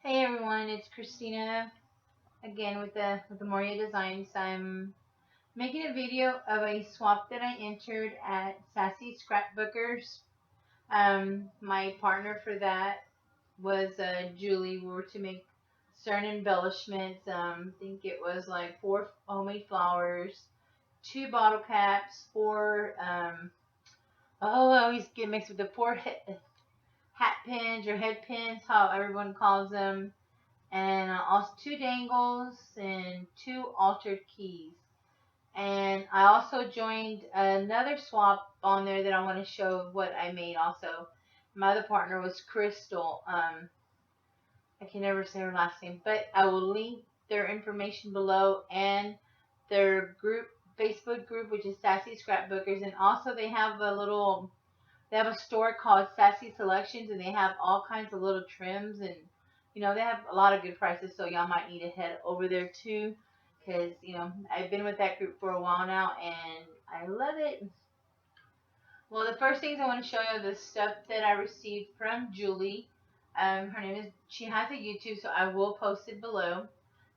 Hey everyone, it's Christina again with the Moria Designs. I'm making a video of a swap that I entered at Sassy Scrapbookers. My partner for that was Julie. We were to make certain embellishments. I think it was like 4 homemade flowers, 2 bottle caps, 4 I always get mixed with the 4 hat pins or head pins, how everyone calls them, and also 2 dangles and 2 altered keys. And I also joined another swap on there that I want to show what I made also. My other partner was Crystal. I can never say her last name, but I will link their information below and their group, Facebook group, which is Sassy Scrapbookers. And also they have a store called Sassy Selections, and they have all kinds of little trims, and they have a lot of good prices. So y'all might need to head over there too, because I've been with that group for a while now, and I love it. Well, the first things I want to show you the stuff that I received from Julie. Her name is. She has a YouTube, so I will post it below.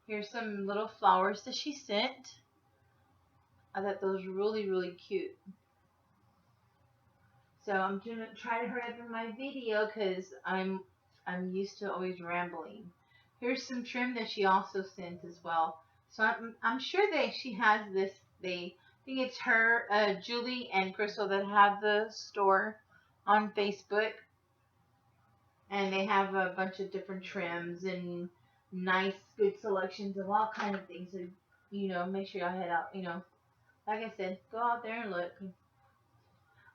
Here's some little flowers that she sent. I thought those were really cute. So I'm gonna try to hurry up in my video because I'm used to always rambling. Here's some trim that she also sent as well. So I'm sure that she has this. I think it's her, Julie and Crystal that have the store on Facebook, and they have a bunch of different trims and nice, good selections of all kind of things. So make sure y'all head out. Like I said, go out there and look.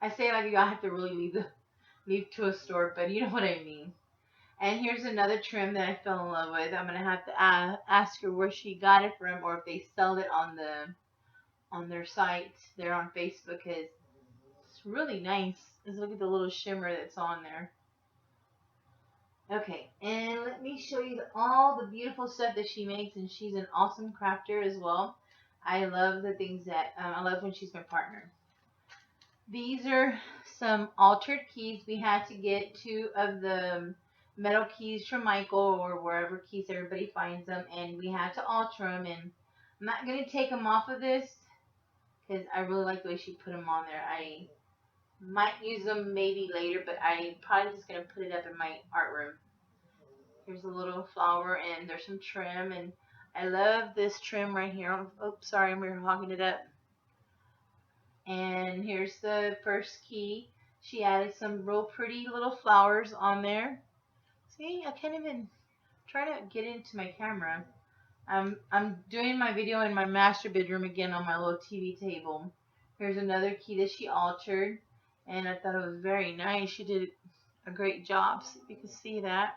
I say like y'all have to really leave to a store, but you know what I mean. And here's another trim that I fell in love with. I'm gonna have to ask her where she got it from, or if they sell it on their site. They're on Facebook. Cause it's really nice. Just look at the little shimmer that's on there. Okay, and let me show you all the beautiful stuff that she makes, and she's an awesome crafter as well. I love the things that I love when she's my partner. These are some altered keys. We had to get 2 of the metal keys from Michael or wherever keys everybody finds them, and we had to alter them. And I'm not going to take them off of this because I really like the way she put them on there. I might use them maybe later, but I'm probably just going to put it up in my art room. Here's a little flower, and there's some trim, and I love this trim right here. Oops, sorry, I'm hogging it up. And here's the first key. She added some real pretty little flowers on there. See, I can't even try to get into my camera. I'm doing my video in my master bedroom again on my little TV table. Here's another key that she altered, and I thought it was very nice. She did a great job. So you can see that.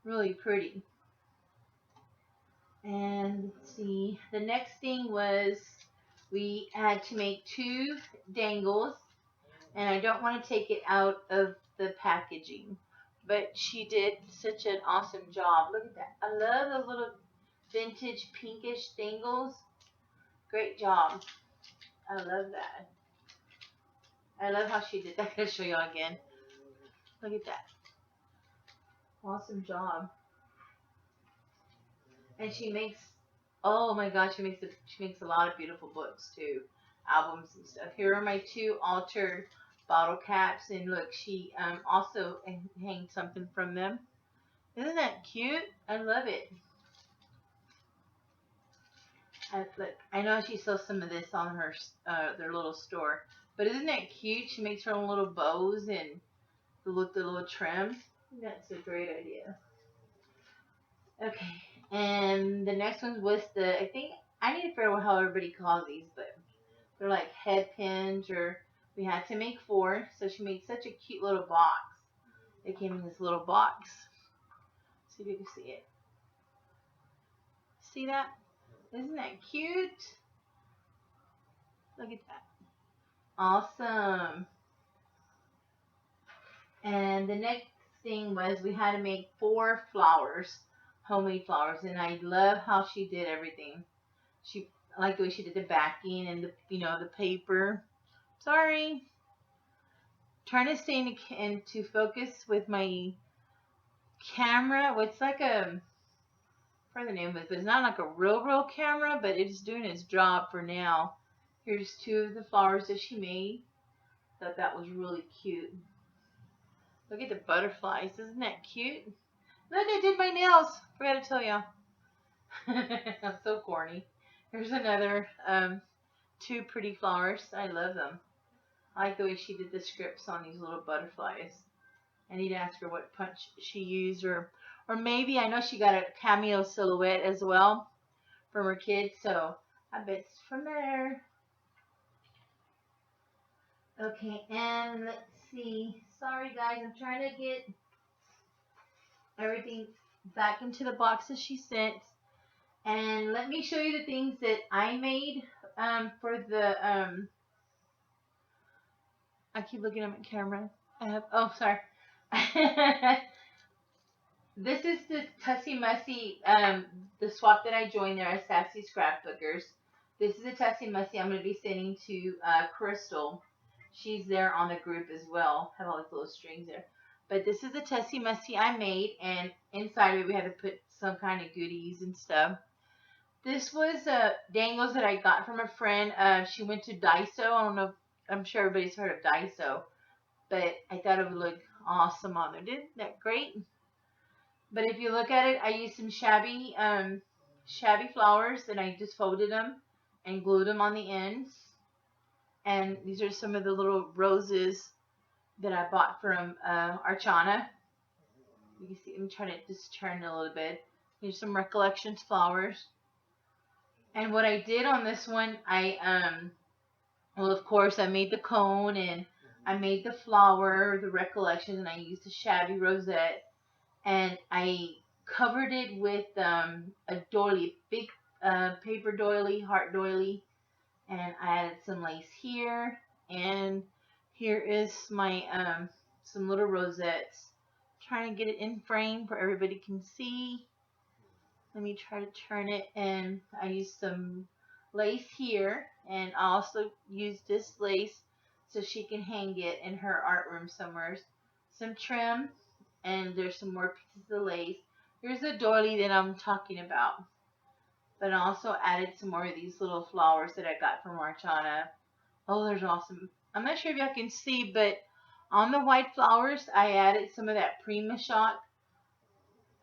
Really pretty. And let's see, the next thing was we had to make 2 dangles, and I don't want to take it out of the packaging, but she did such an awesome job. Look at that. I love those little vintage pinkish dangles. Great job. I love that. I love how she did that. I'm going to show y'all again. Look at that. Awesome job. And she makes, oh my gosh, she makes a lot of beautiful books too, albums and stuff. Here are my 2 altered bottle caps, and look, she also hanged something from them. Isn't that cute? I love it. Look, I know she sells some of this on her their little store, but isn't that cute? She makes her own little bows and the little trims. That's a great idea. Okay, and the next one was I think I need to figure out how everybody calls these, but they're like head pins, or we had to make 4. So she made such a cute little box. It came in this little box. See if you can see it. See that? Isn't that cute? Look at that. Awesome. And the next thing was we had to make 4 flowers, homemade flowers, and I love how she did everything. I like the way she did the backing and the paper. Sorry. Trying to stay into focus with my camera. Well, it's like a, for the name of it, but it's not like a real camera, but it's doing its job for now. Here's two of the flowers that she made. Thought that was really cute. Look at the butterflies. Isn't that cute? Look, I did my nails. Forgot to tell y'all. I'm so corny. Here's another two pretty flowers. I love them. I like the way she did the scripts on these little butterflies. I need to ask her what punch she used, or maybe I know she got a cameo silhouette as well from her kids, so I bet it's from there. Okay, and let's see. Sorry guys, I'm trying to get everything back into the boxes she sent. And let me show you the things that I made for the I keep looking at my camera. Oh, sorry. This is the Tussie Mussy, the swap that I joined there as Sassy Scrapbookers. This is a Tussie Mussy I'm going to be sending to Crystal. She's there on the group as well. Have all these little strings there. But this is a Tussie Mussy I made, and inside of it we had to put some kind of goodies and stuff. This was dangles that I got from a friend. She went to Daiso. I don't know if, I'm sure everybody's heard of Daiso, but I thought it would look awesome on there. Isn't that great? But if you look at it, I used some shabby flowers, and I just folded them and glued them on the ends. And these are some of the little roses that I bought from Archana. You can see, I'm trying to just turn a little bit. Here's some Recollections flowers. And what I did on this one, well, of course, I made the cone, and I made the flower, the Recollections, and I used the shabby rosette. And I covered it with a doily, big paper doily, heart doily, and I added some lace here, and here is my some little rosettes. Trying to get it in frame where everybody can see. Let me try to turn it, and I used some lace here, and I also used this lace so she can hang it in her art room somewhere. Some trim. And there's some more pieces of lace. Here's the doily that I'm talking about. But I also added some more of these little flowers that I got from Archana. Oh, there's awesome. I'm not sure if y'all can see, but on the white flowers, I added some of that Prima Shock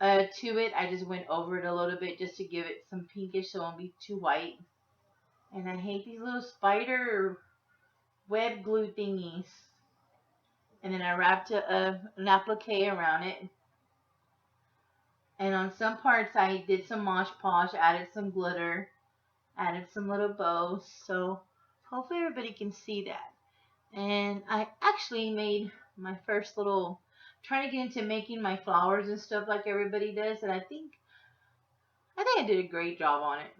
to it. I just went over it a little bit just to give it some pinkish so it won't be too white. And I hate these little spider web glue thingies. And then I wrapped an applique around it. And on some parts I did some Mosh Posh, added some glitter, added some little bows. So hopefully everybody can see that. And I actually made my first little, trying to get into making my flowers and stuff like everybody does. And I think I did a great job on it.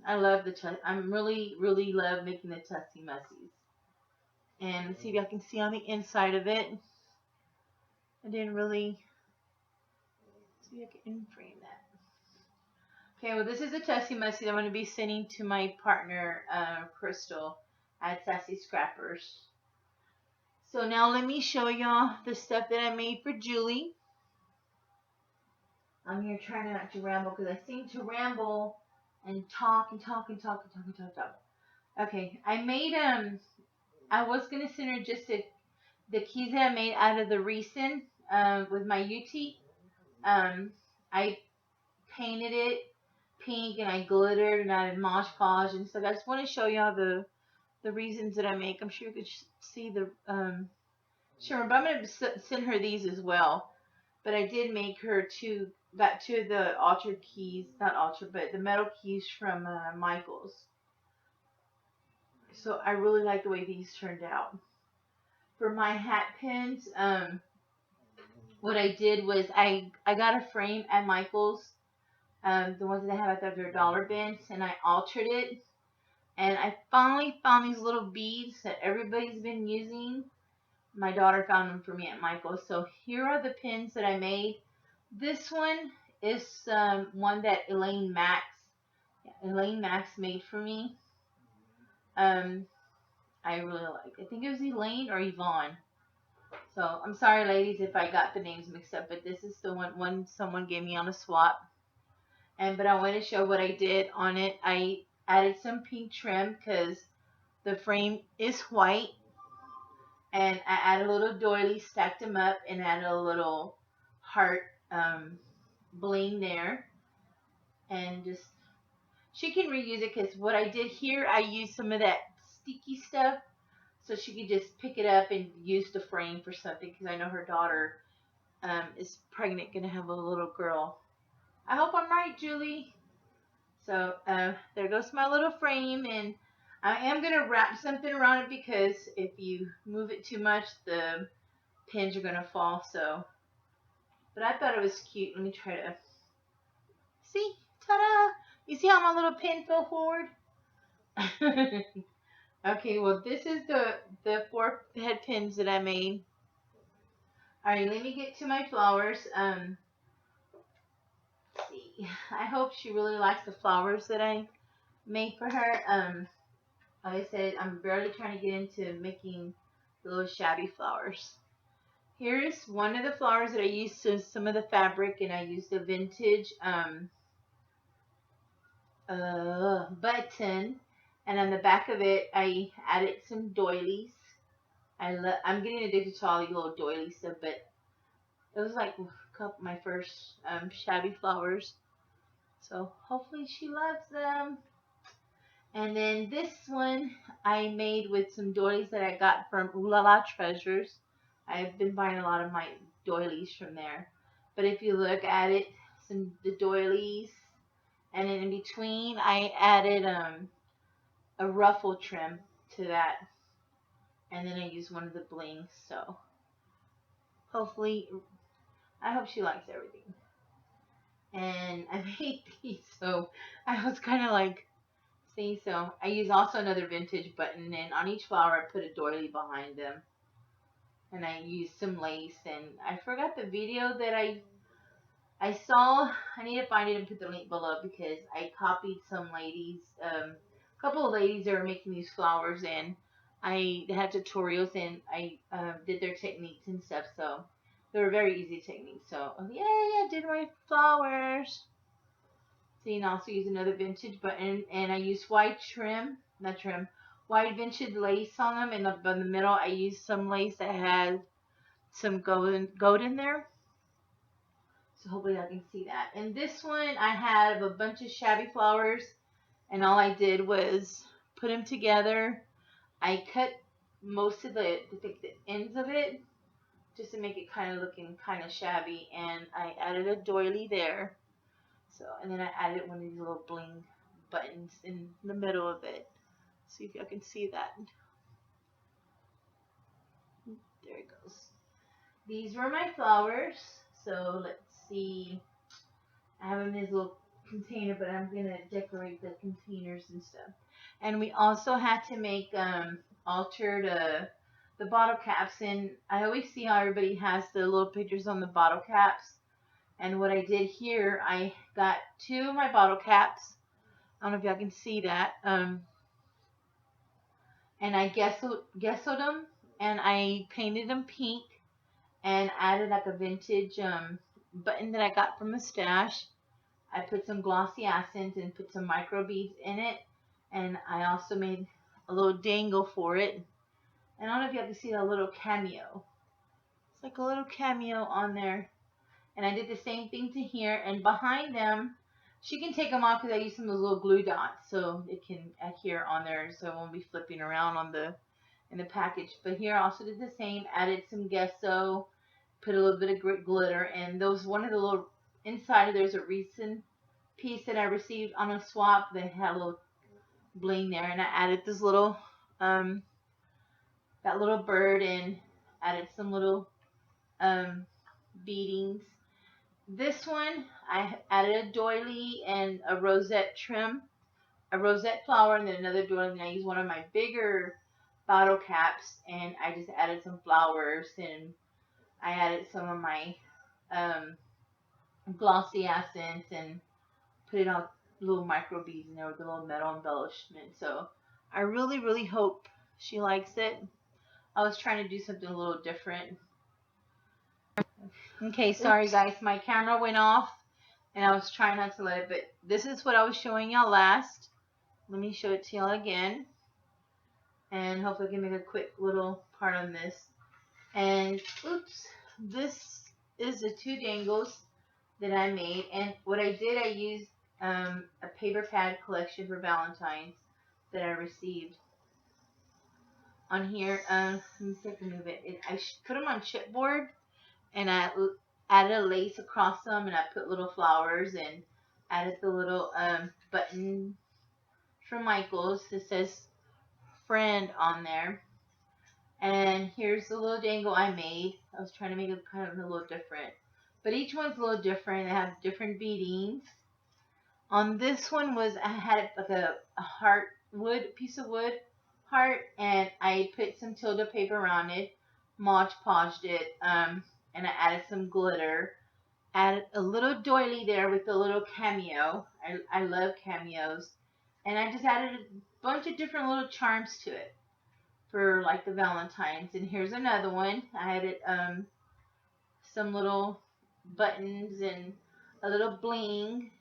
I love I'm really love making the Tussie Mussies. And let's see if y'all can see on the inside of it. I didn't really see if I can frame that. Okay, well this is a Tussie Mussy that I'm going to be sending to my partner, Crystal, at Sassy Scrappers. So now let me show y'all the stuff that I made for Julie. I'm here trying not to ramble because I seem to ramble and talk and talk and talk and talk and talk and talk. Okay, I made I was gonna send her just the keys that I made out of the resin with my UT. I painted it pink and I glittered and I added Mosh Posh and stuff. I just want to show y'all the reasons that I make. I'm sure you could see the sure, but I'm gonna send her these as well. But I did make her got two of the Ultra keys, not Ultra, but the metal keys from Michaels. So I really like the way these turned out. For my hat pins, what I did was I got a frame at Michaels, the ones that I have at their dollar bins, and I altered it. And I finally found these little beads that everybody's been using. My daughter found them for me at Michael's. So here are the pins that I made. This one is one that Elaine Max made for me. I really like. I think it was Elaine or Yvonne. So I'm sorry, ladies, if I got the names mixed up, but this is the one someone gave me on a swap. But I want to show what I did on it. I added some pink trim because the frame is white, and I added a little doily, stacked them up, and added a little heart bling there, and just she can reuse it because what I did here, I used some of that sticky stuff so she could just pick it up and use the frame for something because I know her daughter is pregnant, gonna have a little girl. I hope I'm right, Julie. So there goes my little frame, and I am gonna wrap something around it because if you move it too much, the pins are gonna fall. So, but I thought it was cute. Let me try to see. Ta-da! You see how my little pin fell forward? Okay, well this is the 4 head pins that I made. All right, let me get to my flowers. Let's see. I hope she really likes the flowers that I made for her. Like I said, I'm barely trying to get into making the little shabby flowers. Here's one of the flowers that I used some of the fabric, and I used the vintage button, and on the back of it I added some doilies. I'm getting addicted to all these little doily stuff, but it was like my first shabby flowers, so hopefully she loves them. And then this one I made with some doilies that I got from Ooh La La Treasures. I've been buying a lot of my doilies from there. But if you look at it, the doilies, and then in between I added a ruffle trim to that. And then I used one of the blings. So hopefully, I hope she likes everything. And I made these, so I was kind of like, see, so I use also another vintage button, and on each flower I put a doily behind them. And I used some lace, and I forgot the video that I saw. I need to find it and put the link below because I copied some ladies, a couple of ladies that were making these flowers, and I had tutorials, and I did their techniques and stuff, so they were very easy techniques. So yay, I did my flowers. See, and also use another vintage button, and I use white trim, not trim, white vintage lace on them, and up in the middle I used some lace that had some gold in there. So hopefully I can see that. And this one I have a bunch of shabby flowers, and all I did was put them together. I cut most of the ends of it just to make it kind of looking kind of shabby, and I added a doily there. So, and then I added one of these little bling buttons in the middle of it. See if y'all can see that. There it goes. These were my flowers. So let's see. I have them in this little container, but I'm gonna decorate the containers and stuff. And we also had to make alter the bottle caps, and I always see how everybody has the little pictures on the bottle caps. And what I did here, I got 2 of my bottle caps. I don't know if y'all can see that. And I gessoed them, and I painted them pink, and added like a vintage button that I got from the stash. I put some glossy accents and put some micro beads in it, and I also made a little dangle for it. And I don't know if y'all can see that little cameo. It's like a little cameo on there. And I did the same thing to here, and behind them, she can take them off because I used some of those little glue dots so it can adhere on there, so it won't be flipping around on in the package. But here I also did the same, added some gesso, put a little bit of glitter, and those one of the little inside of there's a recent piece that I received on a swap that had a little bling there, and I added this little that little bird, and added some little beadings. This one, I added a doily and a rosette trim, a rosette flower, and then another doily. And I used one of my bigger bottle caps, and I just added some flowers, and I added some of my glossy accents, and put it on little micro beads in there with a little metal embellishment. So I really, really hope she likes it. I was trying to do something a little different. Okay, sorry guys, my camera went off and I was trying not to let it, but this is what I was showing y'all last. Let me show it to y'all again, and hopefully I can make a quick little part on this. And oops, this is the 2 dangles that I made, and what I did, I used a paper pad collection for Valentine's that I received. On here, let me see if I can move it. I put them on chipboard, and I added a lace across them, and I put little flowers and added the little button from Michaels that says friend on there. And here's the little dangle I made. I was trying to make it kind of a little different, but each one's a little different. They have different beadings. On this one was, I had like a heart piece of wood heart, and I put some Tilda paper around it, Mod Podged it, and I added some glitter, added a little doily there with a little cameo. I love cameos, and I just added a bunch of different little charms to it for like the Valentines. And here's another one. I added some little buttons and a little bling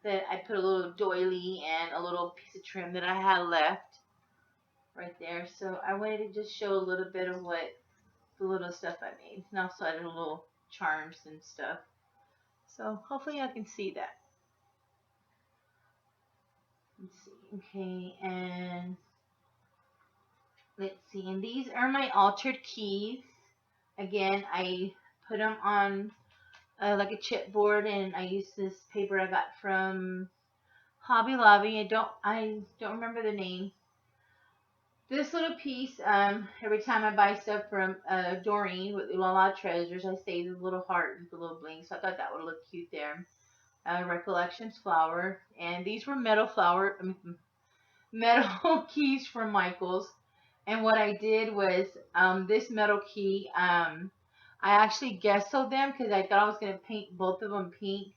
that I put a little doily and a little piece of trim that I had left right there. So I wanted to just show a little bit of what the little stuff I made. And also added a little charms and stuff. So hopefully I can see that. Let's see. Okay, and let's see. And these are my altered keys. Again, I put them on like a chipboard, and I used this paper I got from Hobby Lobby. I don't remember the name. This little piece, every time I buy stuff from Doreen with La Treasures, I save this little heart with the little bling. So I thought that would look cute there. Recollections flower, and these were metal keys from Michaels. And what I did was this metal key, I actually gessoed them because I thought I was going to paint both of them pink.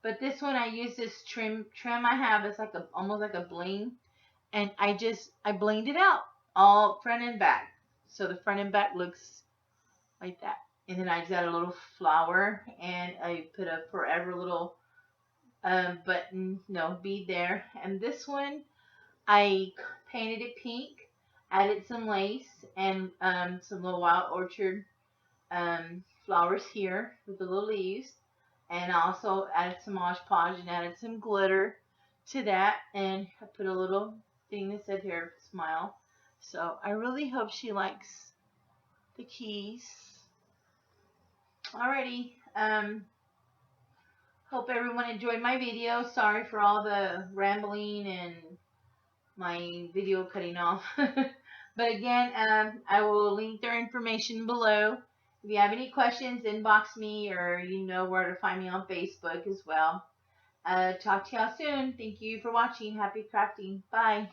But this one, I used this trim I have. It's like almost like a bling. And I blinged it out all front and back. So the front and back looks like that. And then I just added a little flower, and I put a forever little bead there. And this one, I painted it pink, added some lace, and some little Wild Orchard flowers here with the little leaves, and I also added some Mod Podge and added some glitter to that, and I put a little thing that said here, smile. So I really hope she likes the keys. Alrighty, hope everyone enjoyed my video. Sorry for all the rambling and my video cutting off. But again, I will link their information below. If you have any questions, inbox me, or you know where to find me on Facebook as well. Talk to y'all soon. Thank you for watching. Happy crafting. Bye.